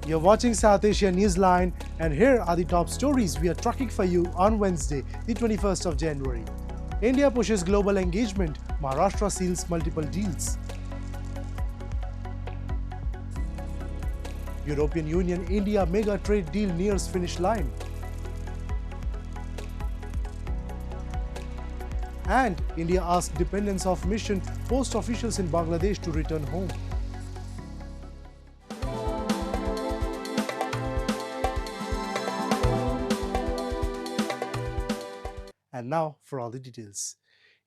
You're watching South Asia Newsline, and here are the top stories we are tracking for you on Wednesday, the 21st of January. India pushes global engagement. Maharashtra seals multiple deals. European Union-India mega trade deal nears finish line. And India asks dependents of mission post officials in Bangladesh to return home. And now for all the details.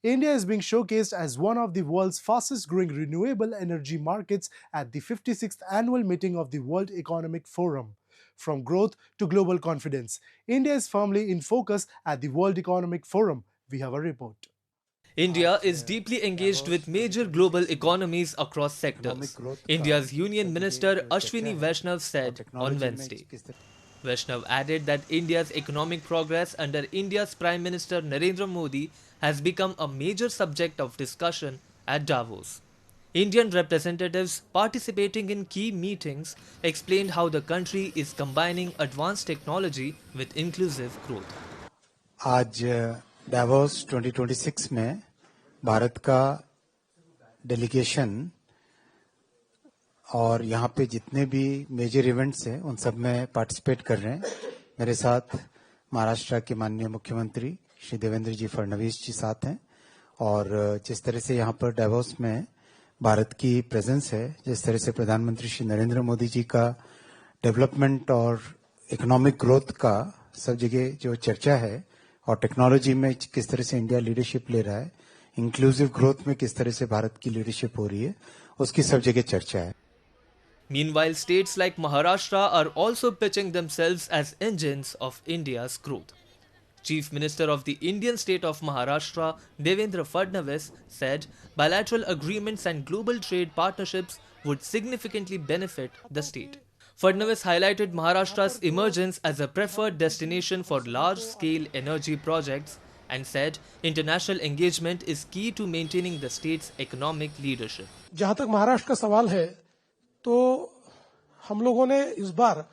India is being showcased as one of the world's fastest growing renewable energy markets at the 56th annual meeting of the World Economic Forum. From growth to global confidence, India is firmly in focus at the World Economic Forum. We have a report. India is deeply engaged with major global economies across sectors. India's Union Minister Ashwini Vaishnav said on Wednesday. Vaishnav added that India's economic progress under India's Prime Minister Narendra Modi has become a major subject of discussion at Davos. Indian representatives participating in key meetings explained how the country is combining advanced technology with inclusive growth. आज Davos 2026 में भारत का delegation और यहाँ पे जितने भी major events हैं उन सब में पार्टिसिपेट कर रहे हैं। मेरे साथ महाराष्ट्र के माननीय मुख्यमंत्री श्री देवेंद्र जी फडणवीस जी साथ हैं और जिस तरह से यहाँ पर डावोस में भारत की प्रेजेंस है, जिस तरह से प्रधानमंत्री श्री नरेंद्र मोदी जी का डेवलपमेंट और इकोनॉमिक ग्रोथ का सब जगह जो चर्चा है और टेक्नोलॉजी में किस तरह से इंडिया लीडरशिप ले रहा है, इंक्लूसिव ग्रोथ में किस तरह से भारत की लीडरशिप हो रही है, उसकी सब जगह चर्चा है। Meanwhile, states like Maharashtra are also pitching themselves as engines of India's growth. Chief Minister of the Indian state of Maharashtra, Devendra Fadnavis, said bilateral agreements and global trade partnerships would significantly benefit the state. Fadnavis highlighted Maharashtra's emergence as a preferred destination for large-scale energy projects and said international engagement is key to maintaining the state's economic leadership. जहां तक महाराष्ट्र का सवाल है, तो हम लोगों ने इस बार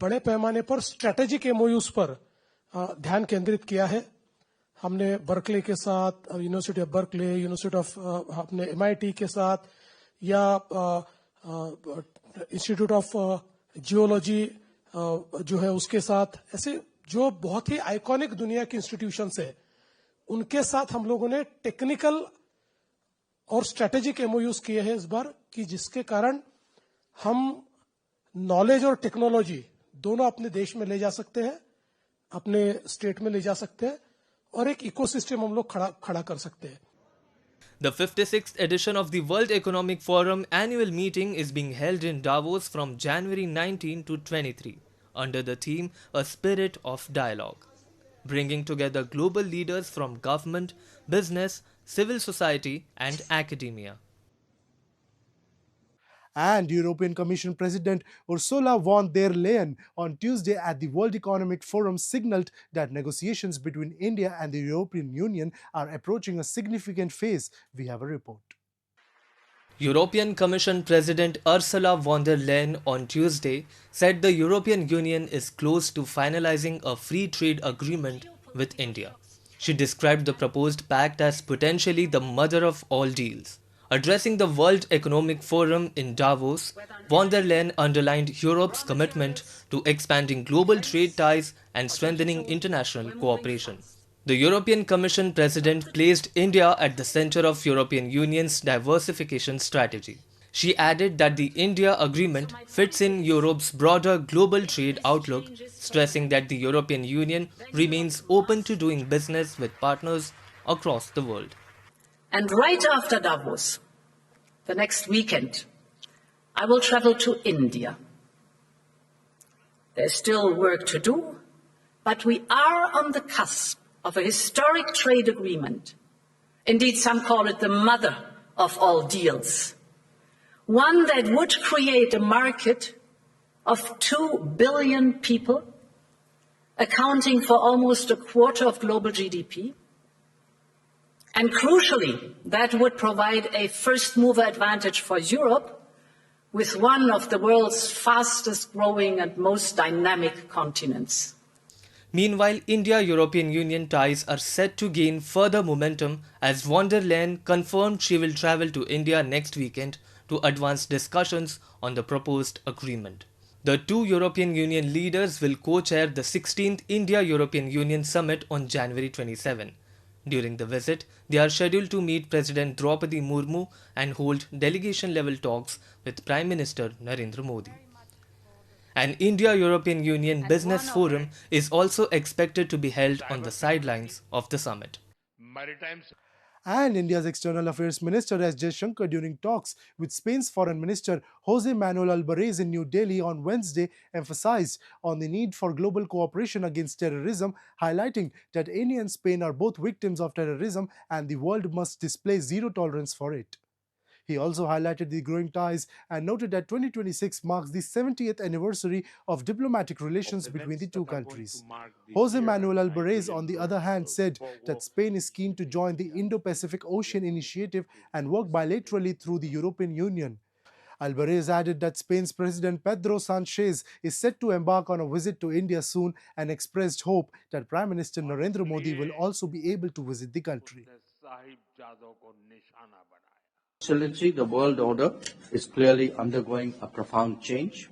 बड़े पैमाने पर स्ट्रेटेजिक एमओयूज पर ध्यान केंद्रित किया है। हमने बर्कले के साथ, university of Berkeley, university of अपने एमआईटी के साथ या इंस्टीट्यूट ऑफ जियोलॉजी जो है उसके साथ, ऐसे जो बहुत ही आइकॉनिक दुनिया की इंस्टीट्यूशंस है, उनके साथ हम लोगों ने टेक्निकल और स्ट्रेटेजिक एमओयूज किए हैं इस बार, कि जिसके कारण हम नॉलेज और टेक्नोलॉजी दोनों अपने देश में ले जा सकते हैं, अपने स्टेट में ले जा सकते हैं और एक इकोसिस्टम हम लोग खड़ा कर सकते हैं। The 56th edition of the World Economic Forum annual meeting is being held in Davos from January 19 to 23 under the theme A Spirit of Dialogue, bringing together global leaders from government, business, civil society and academia. And European Commission President Ursula von der Leyen on Tuesday at the World Economic Forum signaled that negotiations between India and the European Union are approaching a significant phase. We have a report. European Commission President Ursula von der Leyen on Tuesday said the European Union is close to finalizing a free trade agreement with India. She described the proposed pact as potentially the mother of all deals. Addressing the World Economic Forum in Davos, von der Leyen underlined Europe's commitment to expanding global trade ties and strengthening international cooperation. The European Commission President placed India at the center of European Union's diversification strategy. She added that the India agreement fits in Europe's broader global trade outlook, stressing that the European Union remains open to doing business with partners across the world. And right after Davos, the next weekend, I will travel to India. There's still work to do, but we are on the cusp of a historic trade agreement. Indeed, some call it the mother of all deals. One that would create a market of 2 billion people, accounting for almost a quarter of global GDP. And crucially, that would provide a first-mover advantage for Europe, with one of the world's fastest growing and most dynamic continents. Meanwhile, India-European Union ties are set to gain further momentum as von der Leyen confirmed she will travel to India next weekend to advance discussions on the proposed agreement. The two European Union leaders will co-chair the 16th India-European Union Summit on January 27. During the visit, they are scheduled to meet President Draupadi Murmu and hold delegation-level talks with Prime Minister Narendra Modi. An India-European Union Business Forum is also expected to be held on the sidelines of the summit. And India's External Affairs Minister S. Jaishankar during talks with Spain's Foreign Minister Jose Manuel Alvarez in New Delhi on Wednesday emphasized on the need for global cooperation against terrorism, highlighting that India and Spain are both victims of terrorism and the world must display zero tolerance for it. He also highlighted the growing ties and noted that 2026 marks the 70th anniversary of diplomatic relations between the two countries. Jose Manuel Alvarez, on the other hand, said that Spain is keen to join the Indo-Pacific Ocean Initiative and work bilaterally through the European Union. Alvarez added that Spain's President Pedro Sanchez is set to embark on a visit to India soon and expressed hope that Prime Minister Narendra Modi will also be able to visit the country. Excellency, the world order is clearly undergoing a profound change.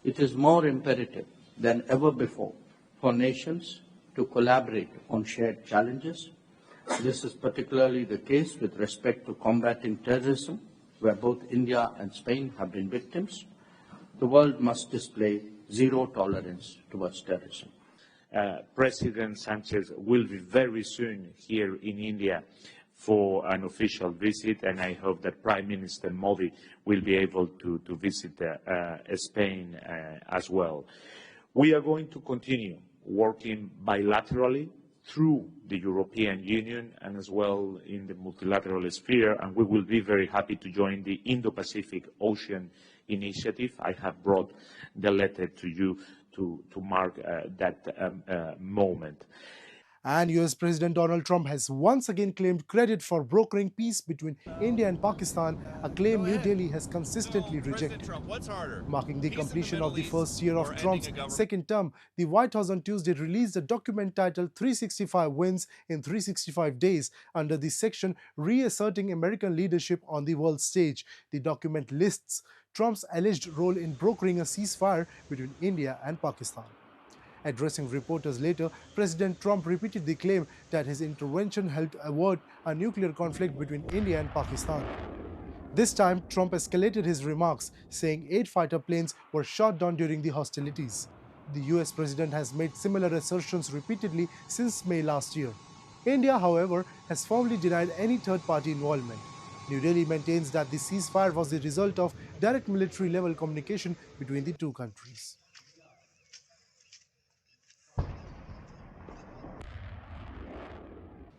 It is more imperative than ever before for nations to collaborate on shared challenges. This is particularly the case with respect to combating terrorism, where both India and Spain have been victims. The world must display zero tolerance towards terrorism. President Sanchez will be very soon here in India for an official visit, and I hope that Prime Minister Modi will be able to visit Spain as well. We are going to continue working bilaterally through the European Union and as well in the multilateral sphere, and we will be very happy to join the Indo-Pacific Ocean Initiative. I have brought the letter to you to mark that moment. And US President Donald Trump has once again claimed credit for brokering peace between India and Pakistan, a claim New Delhi has consistently rejected. Marking the completion of the first year of Trump's second term, the White House on Tuesday released a document titled 365 Wins in 365 Days under the section Reasserting American Leadership on the World Stage. The document lists Trump's alleged role in brokering a ceasefire between India and Pakistan. Addressing reporters later, President Trump repeated the claim that his intervention helped avert a nuclear conflict between India and Pakistan. This time, Trump escalated his remarks, saying 8 fighter planes were shot down during the hostilities. The US president has made similar assertions repeatedly since May last year. India, however, has firmly denied any third-party involvement. New Delhi maintains that the ceasefire was the result of direct military-level communication between the two countries.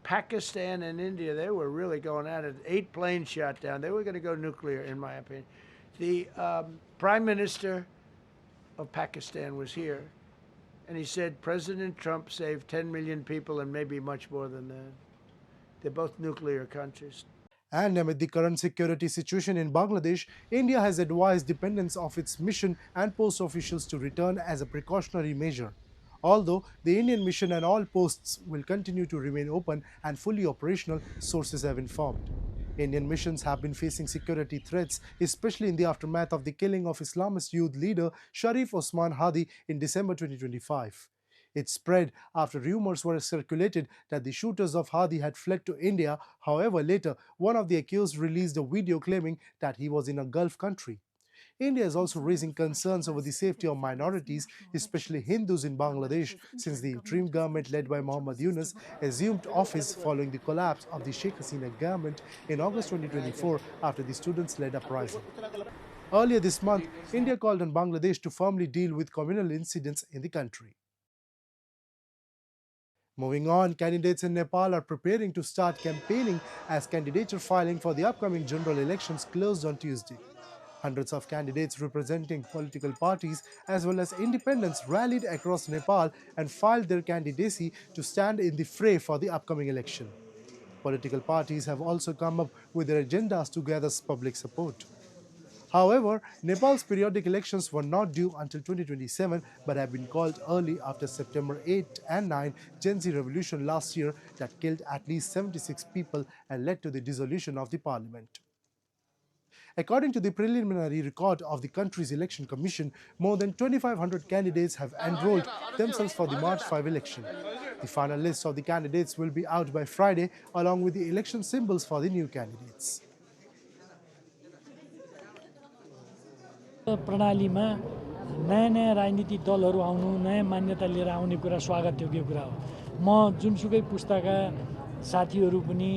Pakistan and India, they were really going at it. 8 planes shot down. They were going to go nuclear, in my opinion. The Prime Minister of Pakistan was here, and he said President Trump saved 10 million people and maybe much more than that. They're both nuclear countries. And amid the current security situation in Bangladesh, India has advised dependents of its mission and post officials to return as a precautionary measure. Although the Indian mission and all posts will continue to remain open and fully operational, sources have informed. Indian missions have been facing security threats, especially in the aftermath of the killing of Islamist youth leader Sharif Osman Hadi in December 2025. It spread after rumors were circulated that the shooters of Hadi had fled to India. However, later, one of the accused released a video claiming that he was in a Gulf country. India is also raising concerns over the safety of minorities, especially Hindus in Bangladesh, since the interim government led by Mohammad Yunus assumed office following the collapse of the Sheikh Hasina government in August 2024 after the students-led uprising. Earlier this month, India called on Bangladesh to firmly deal with communal incidents in the country. Moving on, candidates in Nepal are preparing to start campaigning as candidature filing for the upcoming general elections closed on Tuesday. Hundreds of candidates representing political parties as well as independents rallied across Nepal and filed their candidacy to stand in the fray for the upcoming election. Political parties have also come up with their agendas to gather public support. However, Nepal's periodic elections were not due until 2027 but have been called early after September 8 and 9 Gen Z revolution last year that killed at least 76 people and led to the dissolution of the parliament. According to the preliminary record of the country's election commission, more than 2,500 candidates have enrolled themselves for the March 5 election. The final list of the candidates will be out by Friday, along with the election symbols for the new candidates. प्रणालीमा नयाँ नयाँ राजनीतिक दलहरू आउनु नयाँ मान्यता लिएर आउने कुरा स्वागतयोग्य कुरा हो। म जुनसुकै पुस्ताका साथीहरू पनि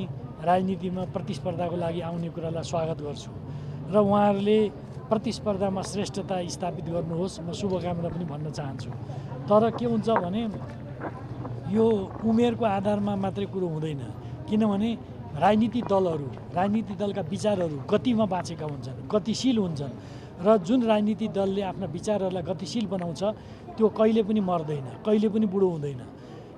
राजनीतिमा प्रतिस्पर्धाको लागि आउने कुरालाई स्वागत गर्छु र उहाँहरूले प्रतिस्पर्धामा श्रेष्ठता स्थापित गर्नुहोस् म शुभकामना पनि भन्न चाहन्छु। तर के हुन्छ भने यो उमेरको आधारमा मात्रै कुरो हुँदैन, किनभने राजनीतिक दलका विचारहरू गतिमा बाँचेका हुन्छन्, गतिशील हुन्छन् र जुन राजनीतिक दलले आफ्ना विचारहरूलाई गतिशील बनाउँछ त्यो कहिले पनि मर्दैन, कहिले पनि बुढो हुँदैन।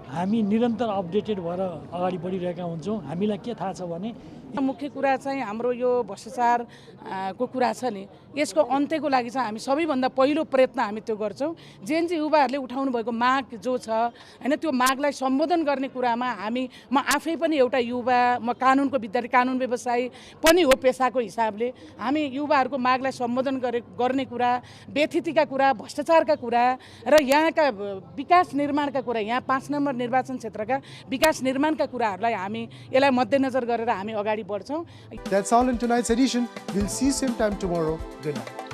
हामी निरन्तर अपडेटेड भएर अगाडि बढिरहेका हुन्छौँ। हामीलाई के थाहा छ भने मुख्य कुरा चाहिँ हाम्रो यो भ्रष्टाचार को कुरा छ नि, यसको अन्त्यको लागि चाहिँ हामी सबैभन्दा पहिलो प्रयत्न हामी त्यो गर्छौँ। जेएनजी युवाहरूले उठाउनु भएको माग जो छ हैन, त्यो मागलाई सम्बोधन गर्ने कुरामा म आफै पनि एउटा युवा, म कानुनको विद्यार्थी, कानुन व्यवसायी पनि हो पेसाको हिसाबले, हामी युवाहरूको मागलाई सम्बोधन गर्ने कुरा, व्यथितिका कुरा, भ्रष्टाचारका कुरा र यहाँका विकास निर्माणका कुरा, यहाँ 5 नम्बर निर्वाचन क्षेत्रका विकास निर्माणका कुराहरूलाई हामी यसलाई मध्यनजर गरेर हामी अगाडि बढ्छौँ। That's all in tonight's edition. We'll see you same time tomorrow. Good night.